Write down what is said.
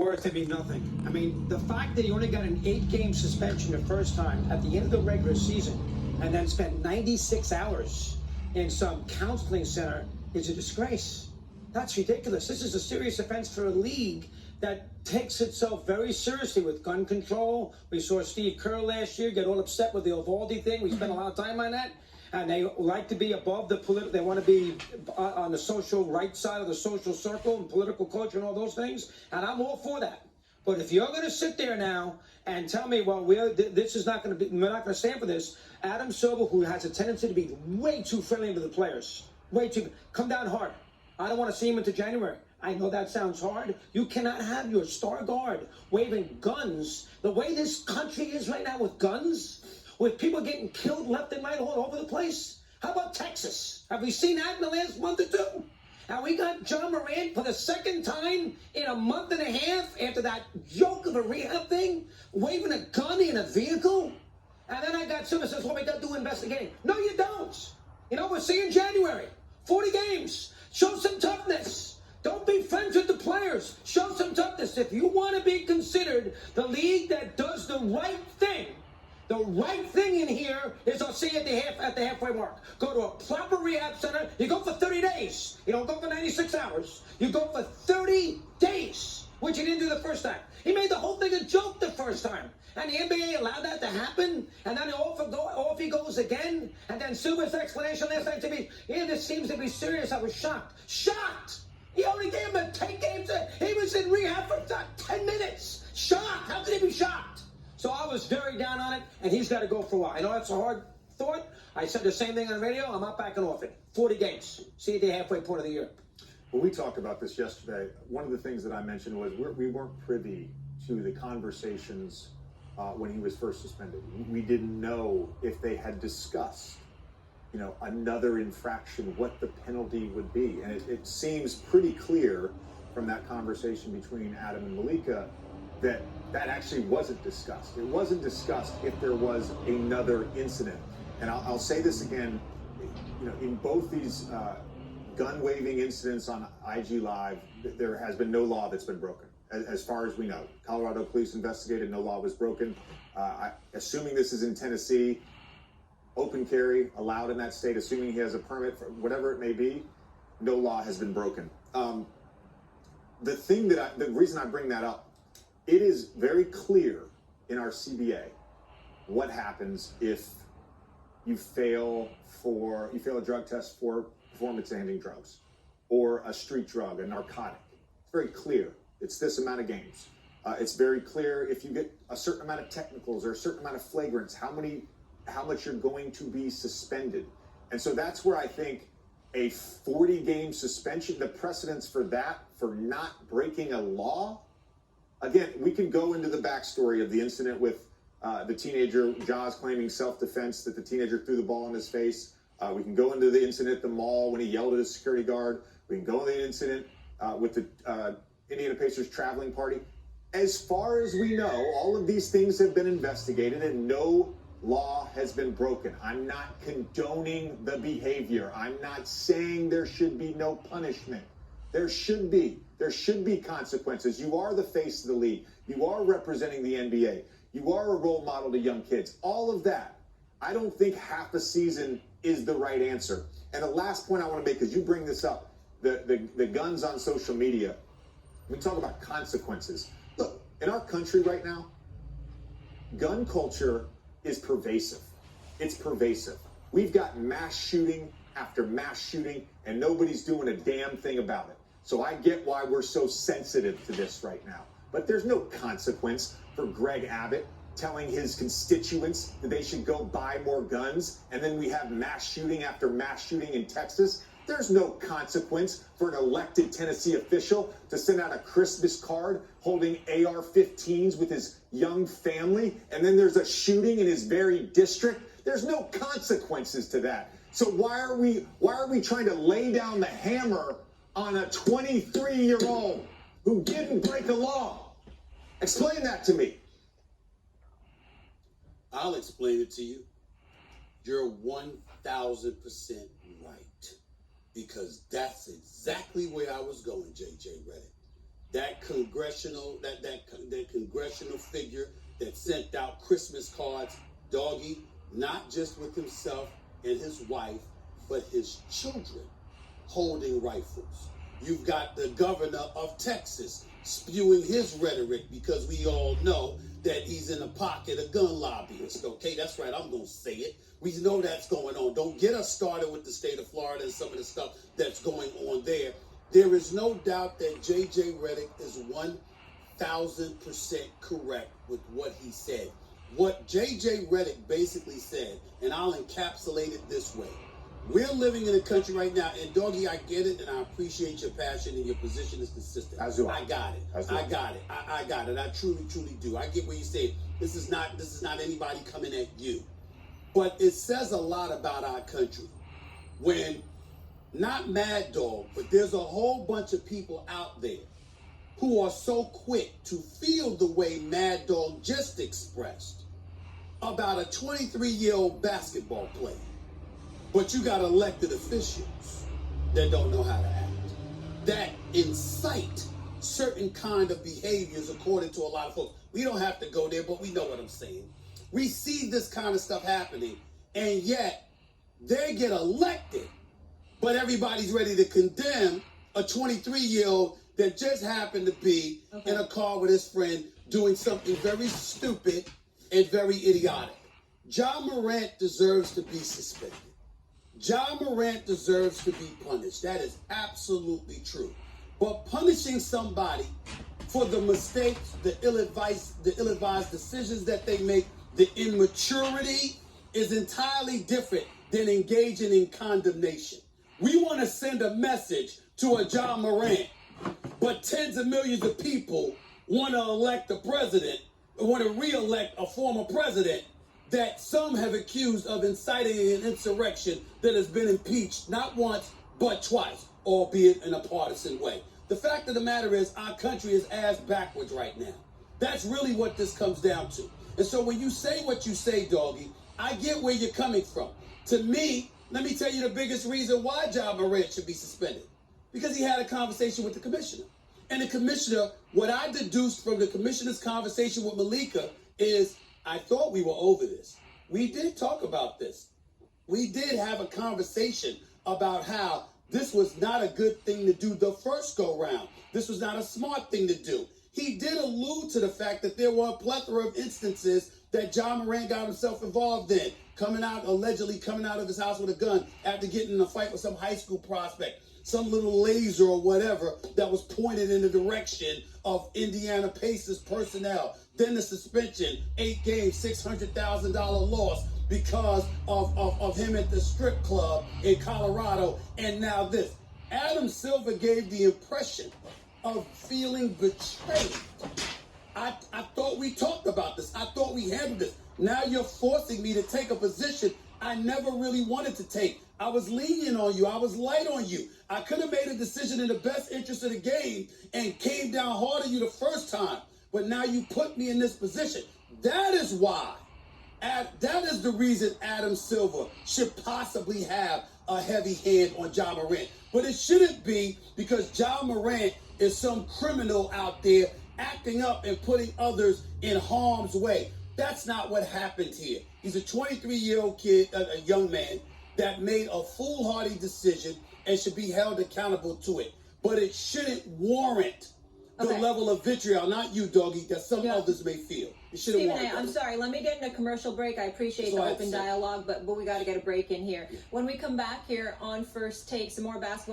for it to be nothing. I mean, the fact that he only got an 8-game suspension the first time at the end of the regular season and then spent 96 hours in some counseling center is a disgrace. That's ridiculous. This is a serious offense for a league that takes itself very seriously with gun control. We saw Steve Kerr last year get all upset with the Uvalde thing. We spent a lot of time on that. And they like to be above the political, they want to be on the social right side of the social circle and political culture and all those things. And I'm all for that. But if you're going to sit there now and tell me, well, this is not going to be, we're not going to stand for this. Adam Silver, who has a tendency to be way too friendly to the players, way too, come down hard. I don't want to see him until January. I know that sounds hard. You cannot have your star guard waving guns the way this country is right now with guns. With people getting killed left and right all over the place? How about Texas? Have we seen that in the last month or two? And we got John Morant for the second time in a month and a half after that joke of a rehab thing, waving a gun in a vehicle. And then I got someone says, well, we got to do investigating. No, you don't. You know, we'll see in January. 40 games. Show some toughness. Don't be friends with the players. Show some toughness. If you want to be considered the league that does the right thing, the right thing in here is I'll see you at the halfway mark. Go to a proper rehab center. You go for 30 days. You don't go for 96 hours. You go for 30 days, which he didn't do the first time. He made the whole thing a joke the first time. And the NBA allowed that to happen. And then off he goes again. And then Silver's explanation last night to me, yeah, this seems to be serious. I was shocked. Shocked! He only gave him a 10 games. He was in rehab for 10 minutes. Shocked! How could he be shocked? So I was very down on it, and he's got to go for a while. I know that's a hard thought. I said the same thing on the radio. I'm not backing off it. 40 games. See you at the halfway point of the year. Well, we talked about this yesterday. One of the things that I mentioned was we weren't privy to the conversations when he was first suspended. We didn't know if they had discussed, another infraction, what the penalty would be. And it seems pretty clear from that conversation between Adam and Malika that actually wasn't discussed. It wasn't discussed if there was another incident. And I'll say this again, in both these gun waving incidents on IG Live, there has been no law that's been broken, as far as we know. Colorado police investigated, no law was broken. Assuming this is in Tennessee, open carry allowed in that state, assuming he has a permit for whatever it may be, no law has been broken. The reason I bring that up, it is very clear in our CBA what happens if you fail a drug test for performance-enhancing drugs or a street drug, a narcotic. It's very clear. It's this amount of games. It's very clear if you get a certain amount of technicals or a certain amount of flagrants, how much you're going to be suspended. And so that's where I think a 40-game suspension, the precedence for that, for not breaking a law. Again, we can go into the backstory of the incident with the teenager, Jaws claiming self-defense, that the teenager threw the ball in his face. We can go into the incident at the mall when he yelled at his security guard. We can go into the incident with the Indiana Pacers traveling party. As far as we know, all of these things have been investigated and no law has been broken. I'm not condoning the behavior. I'm not saying there should be no punishment. There should be consequences. You are the face of the league. You are representing the NBA. You are a role model to young kids. All of that. I don't think half a season is the right answer. And the last point I want to make, because you bring this up, the guns on social media. We talk about consequences. Look, in our country right now, gun culture is pervasive. It's pervasive. We've got mass shooting after mass shooting, and nobody's doing a damn thing about it. So I get why we're so sensitive to this right now. But there's no consequence for Greg Abbott telling his constituents that they should go buy more guns, and then we have mass shooting after mass shooting in Texas. There's no consequence for an elected Tennessee official to send out a Christmas card holding AR-15s with his young family, and then there's a shooting in his very district. There's no consequences to that. So why are we trying to lay down the hammer on a 23-year-old who didn't break a law? Explain that to me. I'll explain it to you. You're 1,000% right. Because that's exactly where I was going, JJ Redick. that congressional figure that sent out Christmas cards, doggy, not just with himself and his wife, but his children holding rifles. You've got the governor of Texas spewing his rhetoric because we all know that he's in the pocket of gun lobbyists. Okay, that's right, I'm going to say it. We know that's going on. Don't get us started with the state of Florida and some of the stuff that's going on there. There is no doubt that J.J. Redick is 1,000% correct with what he said. What J.J. Redick basically said, and I'll encapsulate it this way. We're living in a country right now, and Doggy, I get it, and I appreciate your passion, and your position is consistent. As do I. I got it. I got it. I got it. I truly, truly do. I get what you say. This is not anybody coming at you. But it says a lot about our country when, not Mad Dog, but there's a whole bunch of people out there who are so quick to feel the way Mad Dog just expressed about a 23-year-old basketball player. But you got elected officials that don't know how to act, that incite certain kind of behaviors according to a lot of folks. We don't have to go there, but we know what I'm saying. We see this kind of stuff happening, and yet they get elected, but everybody's ready to condemn a 23-year-old that just happened to be in a car with his friend doing something very stupid and very idiotic. Ja Morant deserves to be suspended. Ja Morant deserves to be punished. That is absolutely true. But punishing somebody for the mistakes, the ill-advised decisions that they make, the immaturity is entirely different than engaging in condemnation. We want to send a message to a Ja Morant, but tens of millions of people want to elect a president, want to re-elect a former president that some have accused of inciting an insurrection that has been impeached not once, but twice, albeit in a partisan way. The fact of the matter is our country is ass backwards right now. That's really what this comes down to. And so when you say what you say, Doggy, I get where you're coming from. To me, let me tell you the biggest reason why Ja Morant should be suspended. Because he had a conversation with the commissioner. And the commissioner, what I deduced from the commissioner's conversation with Malika is, I thought we were over this. We did talk about this. We did have a conversation about how this was not a good thing to do the first go round. This was not a smart thing to do. He did allude to the fact that there were a plethora of instances that Ja Morant got himself involved in, allegedly coming out of his house with a gun after getting in a fight with some high school prospect, some little laser or whatever that was pointed in the direction of Indiana Pacers personnel. Then the suspension, 8 games, $600,000 loss because of him at the strip club in Colorado. And now this. Adam Silver gave the impression of feeling betrayed. I thought we talked about this. I thought we handled this. Now you're forcing me to take a position I never really wanted to take. I was lenient on you. I was light on you. I could have made a decision in the best interest of the game and came down hard on you the first time. But now you put me in this position. That is why. That is the reason Adam Silver should possibly have a heavy hand on Ja Morant. But it shouldn't be because Ja Morant is some criminal out there acting up and putting others in harm's way. That's not what happened here. He's a 23-year-old kid, a young man, that made a foolhardy decision and should be held accountable to it. But it shouldn't warrant the level of vitriol, not you, Doggy, that some others may feel. It shouldn't warrant that. I'm sorry, let me get in a commercial break. I appreciate the open dialogue, but we got to get a break in here. When we come back here on First Take, some more basketball.